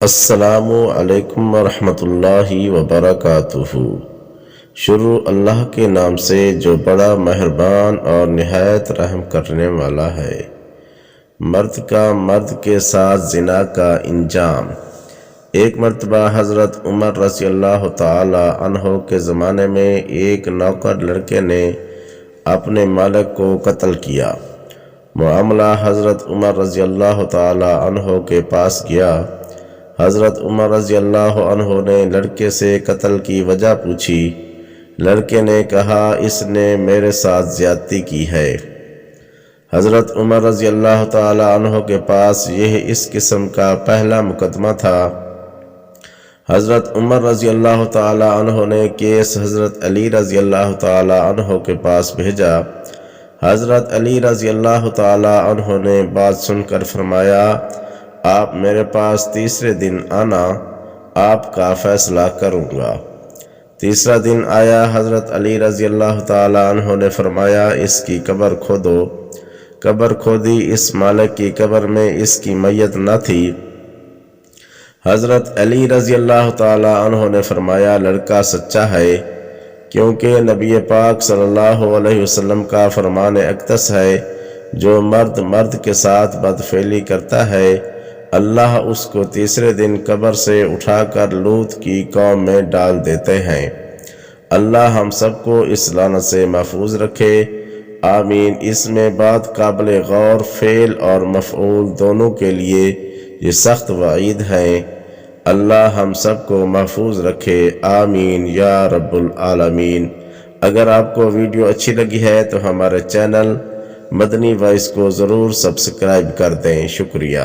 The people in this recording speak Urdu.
السلام علیکم ورحمۃ اللہ وبرکاتہ۔ شروع اللہ کے نام سے جو بڑا مہربان اور نہایت رحم کرنے والا ہے۔ مرد کا مرد کے ساتھ زنا کا انجام۔ ایک مرتبہ حضرت عمر رضی اللہ تعالی عنہ کے زمانے میں ایک نوکر لڑکے نے اپنے مالک کو قتل کیا۔ معاملہ حضرت عمر رضی اللہ تعالی عنہ کے پاس گیا۔ حضرت عمر رضی اللہ عنہ نے لڑکے سے قتل کی وجہ پوچھی۔ لڑکے نے کہا اس نے میرے ساتھ زیادتی کی ہے۔ حضرت عمر رضی اللہ تعالی عنہ کے پاس یہ اس قسم کا پہلا مقدمہ تھا۔ حضرت عمر رضی اللہ تعالی عنہ نے کیس حضرت علی رضی اللہ تعالی عنہ کے پاس بھیجا۔ حضرت علی رضی اللہ تعالی عنہ نے بات سن کر فرمایا آپ میرے پاس تیسرے دن آنا، آپ کا فیصلہ کروں گا۔ تیسرا دن آیا۔ حضرت علی رضی اللہ تعالی عنہ نے فرمایا اس کی قبر کھودو۔ قبر کھودی، اس مالک کی قبر میں اس کی میت نہ تھی۔ حضرت علی رضی اللہ تعالی عنہ نے فرمایا لڑکا سچا ہے، کیونکہ نبی پاک صلی اللہ علیہ وسلم کا فرمان اقدس ہے جو مرد مرد کے ساتھ بدفعلی کرتا ہے اللہ اس کو تیسرے دن قبر سے اٹھا کر لوط کی قوم میں ڈال دیتے ہیں۔ اللہ ہم سب کو اس لعنت سے محفوظ رکھے، آمین۔ اس میں بات قابل غور فعل اور مفعول دونوں کے لیے یہ سخت وعید ہیں۔ اللہ ہم سب کو محفوظ رکھے، آمین یا رب العالمین۔ اگر آپ کو ویڈیو اچھی لگی ہے تو ہمارے چینل مدنی وائس کو ضرور سبسکرائب کر دیں۔ شکریہ۔